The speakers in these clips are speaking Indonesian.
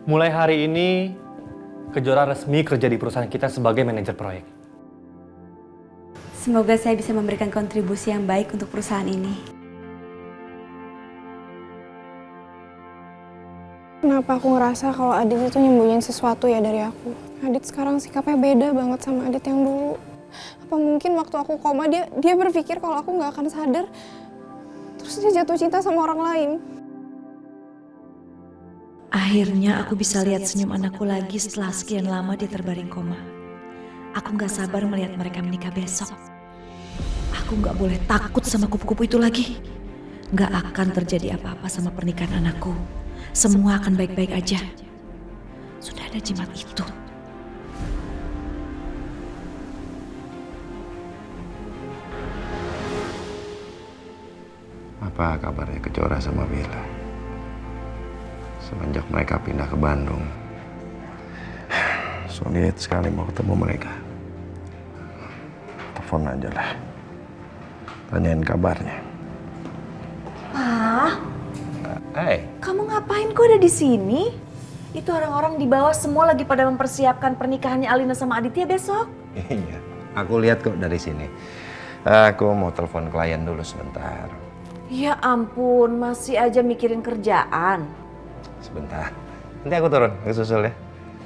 Mulai hari ini, Kejora resmi kerja di perusahaan kita sebagai manajer proyek. Semoga saya bisa memberikan kontribusi yang baik untuk perusahaan ini. Kenapa aku ngerasa kalau Adit itu nyembunyiin sesuatu ya dari aku? Adit sekarang sikapnya beda banget sama Adit yang dulu. Apa mungkin waktu aku koma dia berpikir kalau aku nggak akan sadar, terus dia jatuh cinta sama orang lain. Akhirnya aku bisa lihat senyum anakku lagi setelah sekian lama dia terbaring koma. Aku gak sabar melihat mereka menikah besok. Aku gak boleh takut sama kupu-kupu itu lagi. Gak akan terjadi apa-apa sama pernikahan anakku. Semua akan baik-baik aja. Sudah ada jimat itu. Apa kabarnya Kejora sama Bella? Semenjak mereka pindah ke Bandung, sulit sekali mau ketemu mereka. Telepon aja lah, tanyain kabarnya. Ah, Hai. kamu ngapain kok ada di sini? Itu orang-orang di bawah semua lagi pada mempersiapkan pernikahannya Alina sama Aditya besok. Iya, aku lihat kok dari sini. Aku mau telepon klien dulu sebentar. Ya ampun, masih aja mikirin kerjaan. Sebentar. Nanti aku turun, aku susul ya.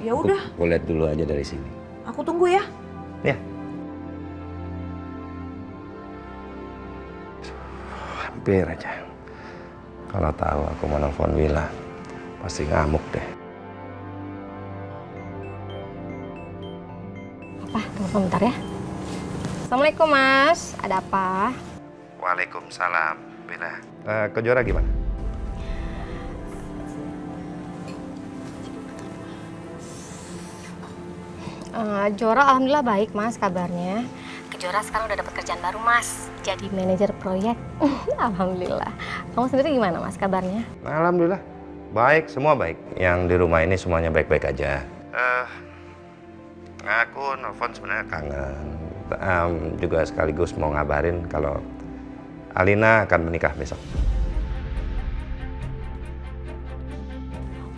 Ya udah, Aku lihat dulu aja dari sini. aku tunggu ya. Ya. Hampir aja. Kalau tahu aku mau nelfon Wila, pasti ngamuk deh. Apa? Tunggu sebentar ya. Assalamualaikum Mas, ada apa? Waalaikumsalam, Bella. Kejora gimana? Jora alhamdulillah baik Mas kabarnya. Kejora sekarang udah dapat kerjaan baru Mas, jadi manajer proyek. Alhamdulillah. Kamu sendiri gimana Mas kabarnya? Alhamdulillah, baik, semua baik. Yang di rumah ini semuanya baik-baik aja. Aku nelfon sebenarnya kangen. Juga sekaligus mau ngabarin kalau Alina akan menikah besok.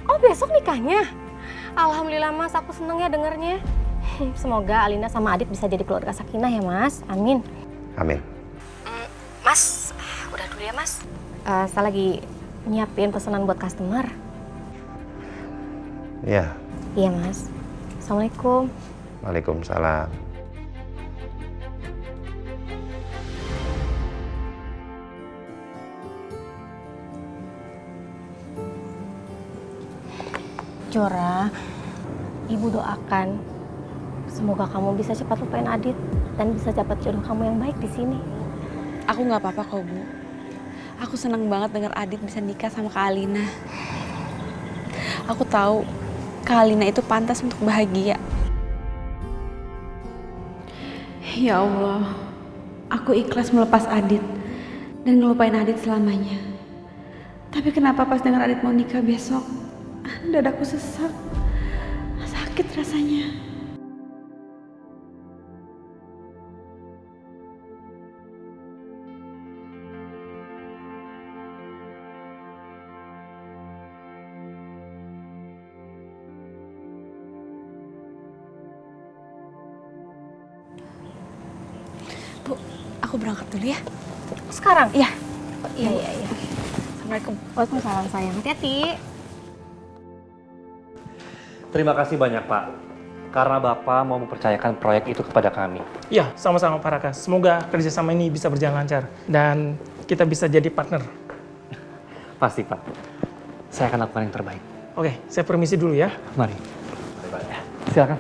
Oh besok nikahnya? Alhamdulillah Mas, aku seneng ya dengernya. Semoga Alina sama Adit bisa jadi keluarga sakinah ya Mas, amin. Amin. Mas, udah dulu ya Mas. Saya lagi nyiapin pesanan buat customer. Ya, Iya Mas. Assalamualaikum. waalaikumsalam. Jora, Ibu doakan semoga kamu bisa cepat lupain Adit dan bisa dapat jodoh kamu yang baik di sini. Aku nggak apa-apa kok, Bu. Aku senang banget dengar Adit bisa nikah sama Kak Alina. Aku tahu Kak Alina itu pantas untuk bahagia. Ya Allah, aku ikhlas melepas Adit dan ngelupain Adit selamanya. Tapi kenapa pas dengar Adit mau nikah besok, dadaku sesak, sakit rasanya. Bu, aku berangkat dulu ya. Sekarang? Iya. Iya. Assalamualaikum. Waalaikumsalam sayang. Hati-hati. Terima kasih banyak, Pak. Karena Bapak mau mempercayakan proyek itu kepada kami. Ya, sama-sama Pak Raka. Semoga kerjasama ini bisa berjalan lancar dan kita bisa jadi partner. Pasti, Pak. Saya akan lakukan yang terbaik. Oke, saya permisi dulu ya. Mari. Ya, silakan.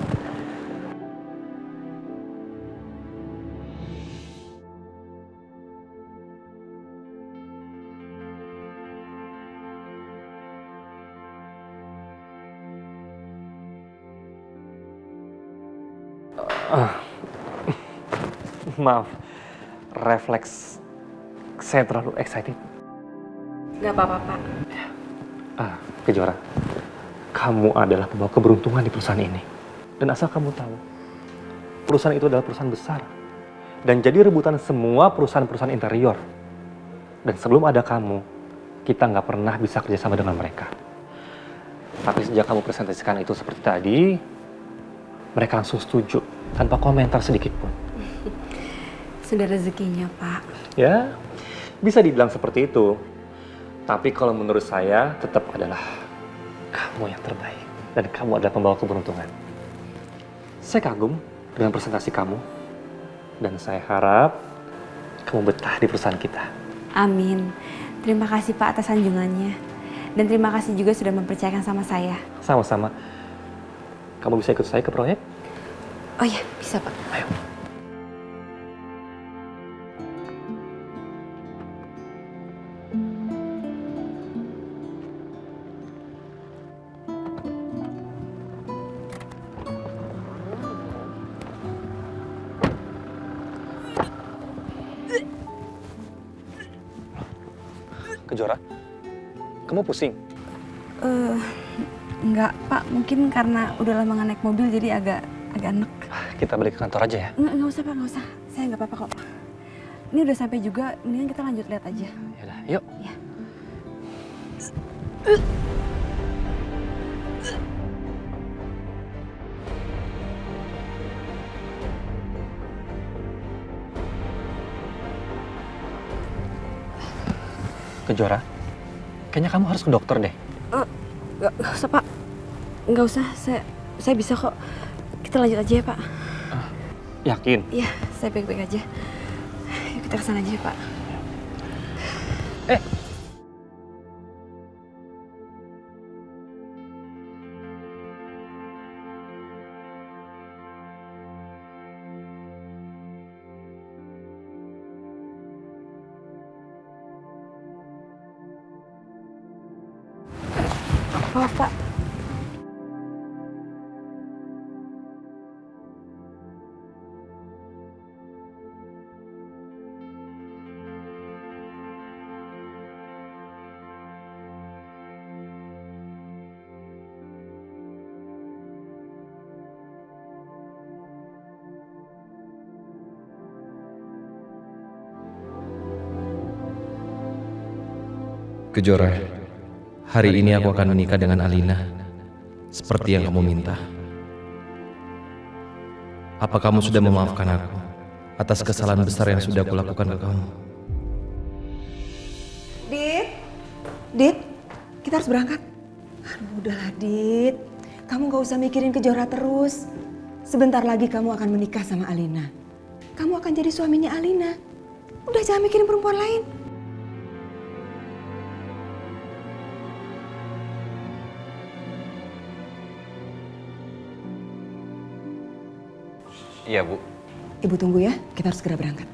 Maaf, refleks saya terlalu excited. Gak apa-apa, Pak. Kejora, kamu adalah pembawa keberuntungan di perusahaan ini. Dan asal kamu tahu, perusahaan itu adalah perusahaan besar. Dan jadi rebutan semua perusahaan-perusahaan interior. Dan sebelum ada kamu, kita nggak pernah bisa kerjasama dengan mereka. Tapi sejak kamu presentasikan itu seperti tadi, mereka langsung setuju tanpa komentar sedikit pun. Sudah rezekinya, Pak. Ya, bisa dibilang seperti itu. Tapi kalau menurut saya tetap adalah kamu yang terbaik. Dan kamu adalah pembawa keberuntungan. Saya kagum dengan presentasi kamu. Dan saya harap kamu betah di perusahaan kita. Amin. Terima kasih Pak atas sanjungannya. Dan terima kasih juga sudah mempercayakan sama saya. Sama-sama. Kamu bisa ikut saya ke proyek? Oh iya, bisa Pak. Ayo. Kejora, kamu pusing? Enggak Pak, mungkin karena udah lama nggak naik mobil jadi agak enek. Kita balik ke kantor aja ya? Nggak usah Pak, nggak usah. Saya nggak apa-apa kok. Ini udah sampai juga, mendingan kita lanjut lihat aja. Yaudah, yuk. Ya. Kejora, kayaknya kamu harus ke dokter deh. Nggak usah Pak, nggak usah. Saya bisa kok. Kita lanjut aja ya Pak. Yakin? Iya, saya baik-baik aja. Yuk kita kesana aja ya Pak. Maaf Pak. Kejora, hari ini aku akan menikah dengan Alina, seperti yang kamu minta. Apa kamu sudah memaafkan aku atas kesalahan besar yang sudah aku lakukan ke kamu? Dit, kita harus berangkat. Aduh, udahlah Dit, kamu gak usah mikirin Kejora terus. Sebentar lagi kamu akan menikah sama Alina. Kamu akan jadi suaminya Alina. Udah jangan mikirin perempuan lain. Iya, Bu. Ibu tunggu ya, kita harus segera berangkat.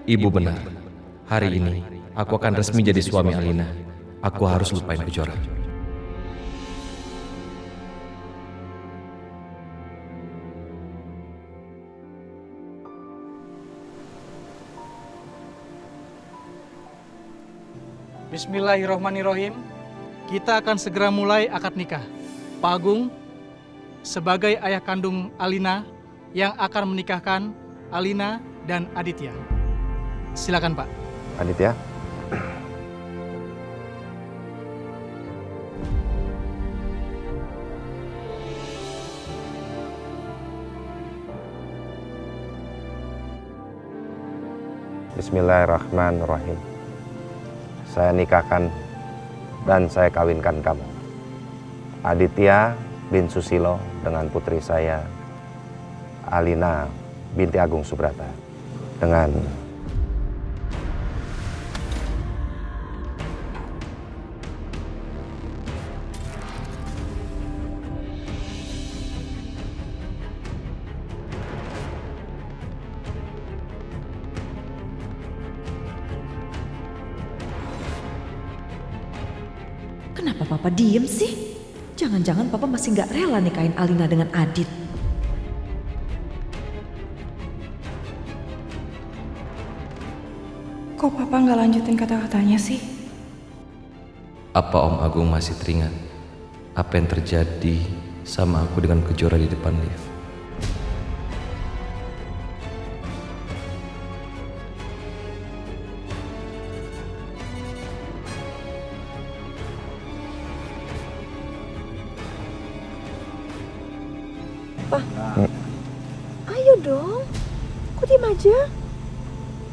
Ibu benar. Hari ini aku akan resmi jadi suami Alina. Aku harus lupain Kejora. Bismillahirrahmanirrahim. Kita akan segera mulai akad nikah. Pak Agung, sebagai ayah kandung Alina yang akan menikahkan Alina dan Aditya. Silakan Pak. Aditya. Bismillahirrahmanirrahim. Saya nikahkan dan saya kawinkan kamu, Aditya bin Susilo, dengan putri saya, Alina binti Agung Subrata, dengan Kenapa Papa diem sih? Jangan-jangan Papa masih nggak rela nikahin Alina dengan Adit. Kok Papa nggak lanjutin kata-katanya sih? Apa Om Agung masih teringat apa yang terjadi sama aku dengan Kejora di depan lift? Ayo dong. Kok diem aja?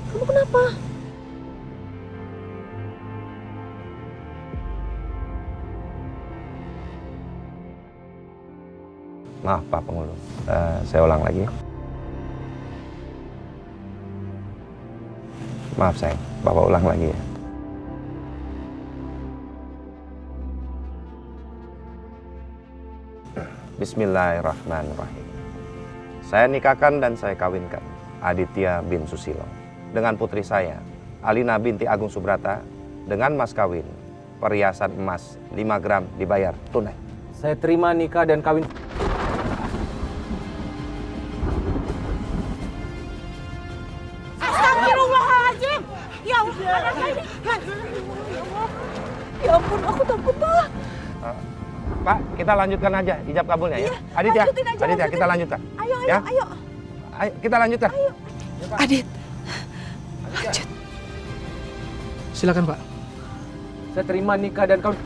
Kamu kenapa? Maaf Pak Penghulu, saya ulang lagi. Maaf sayang, Bapak ulang lagi ya. Bismillahirrahmanirrahim. Saya nikahkan dan saya kawinkan Aditya bin Susilo dengan putri saya, Alina binti Agung Subrata, dengan mas kawin perhiasan emas 5 gram dibayar tunai. Saya terima nikah dan kawin. Astagfirullahaladzim! Ya Allah, ya ampun, aku takut, Pak. Pak, kita lanjutkan aja ijab kabulnya ya. Aditya, Aditya kita lanjutkan. Ayo, ya? ayo. Ayo, kita lanjutkan. Ayo. Ya, Pak. Adit, Silakan Pak. Saya terima nikah dan kawin.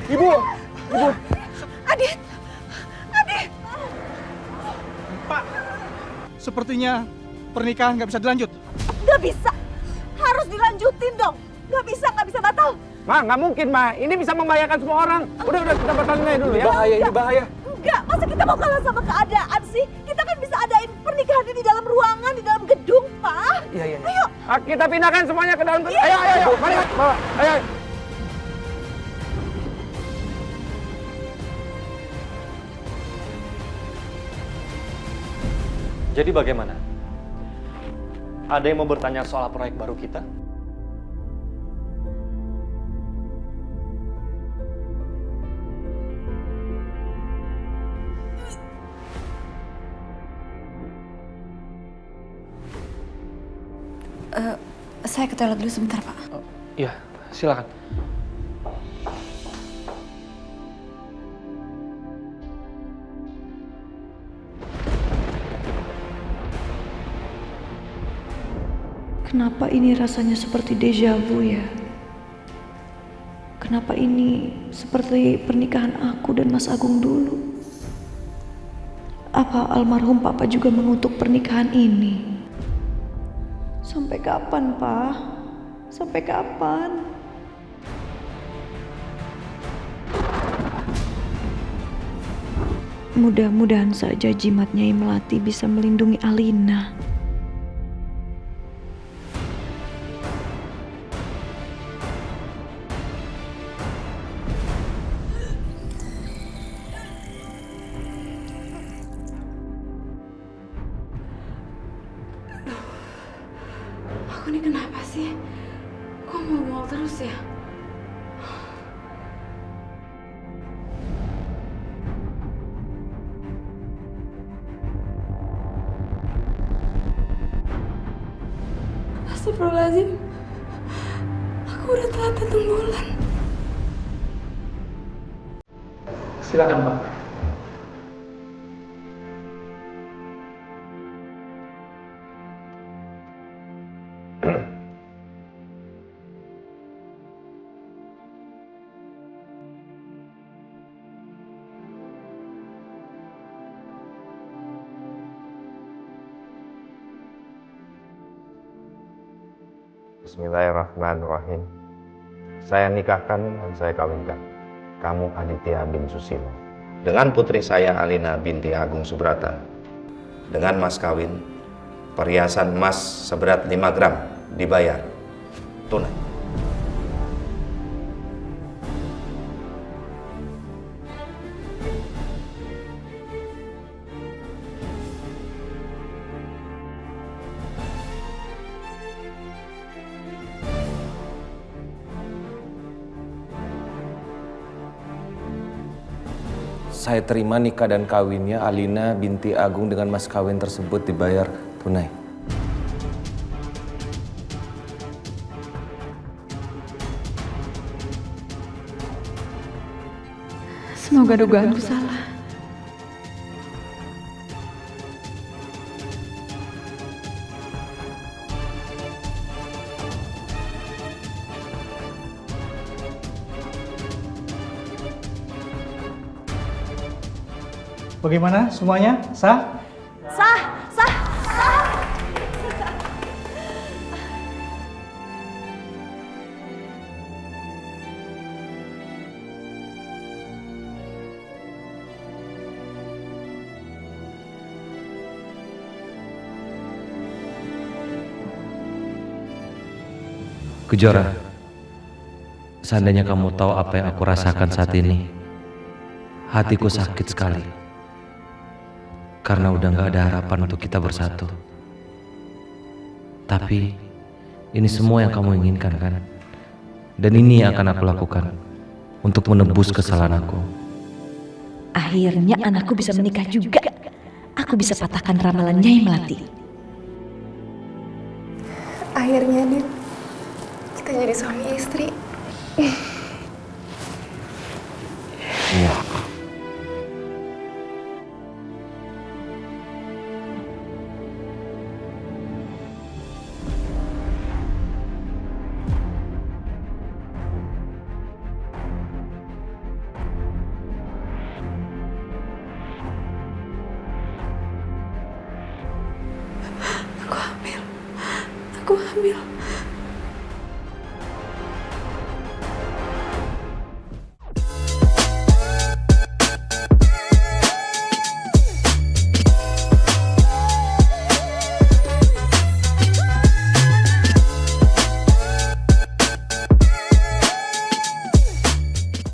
Ibu. Adit! Adit! Pak, sepertinya pernikahan nggak bisa dilanjut. Nggak bisa. Harus dilanjutin dong. Nggak bisa batal. Ma, nggak mungkin, Ma. Ini bisa membahayakan semua orang. Udah, kita batalin aja dulu ya. Bahaya, ini bahaya. Enggak, masa kita mau kalah sama keadaan sih? Kita kan bisa adain pernikahan ini di dalam ruangan, di dalam gedung, Pak. Iya. Ayo. Kita pindahkan semuanya ke dalam. Ayo. Mari, bawa. Ayo. Jadi bagaimana? Ada yang mau bertanya soal proyek baru kita? Saya ke toilet dulu sebentar, Pak. Iya, silakan. Kenapa ini rasanya seperti deja vu ya? Kenapa ini seperti pernikahan aku dan Mas Agung dulu? Apa almarhum Papa juga mengutuk pernikahan ini? Sampai kapan, Pak? Sampai kapan? Mudah-mudahan saja jimat Nyai Melati bisa melindungi Alina. Aku ini kenapa sih? Kok mual-mual terus ya? Astagfirullahaladzim. Aku udah telat datang bulan. Silakan Pak. Bismillahirrahmanirrahim. Saya nikahkan dan saya kawinkan kamu Aditya bin Susilo dengan putri saya Alina binti Agung Subrata dengan mas kawin perhiasan emas seberat 5 gram dibayar tunai. Saya terima nikah dan kawinnya Alina binti Agung dengan mas kawin tersebut dibayar tunai. Semoga dugaanku salah. Bagaimana semuanya? Sah? Kejora, seandainya kamu tahu apa yang aku rasakan saat ini, hatiku sakit sekali. Karena udah gak ada harapan untuk kita bersatu. Tapi, ini semua yang kamu inginkan kan? Dan ini yang akan aku lakukan untuk menebus kesalahan aku. Akhirnya anakku bisa menikah juga. Aku bisa patahkan ramalan Nyai Melati. Akhirnya, Dit, kita jadi suami istri. Iya. Aku hamil.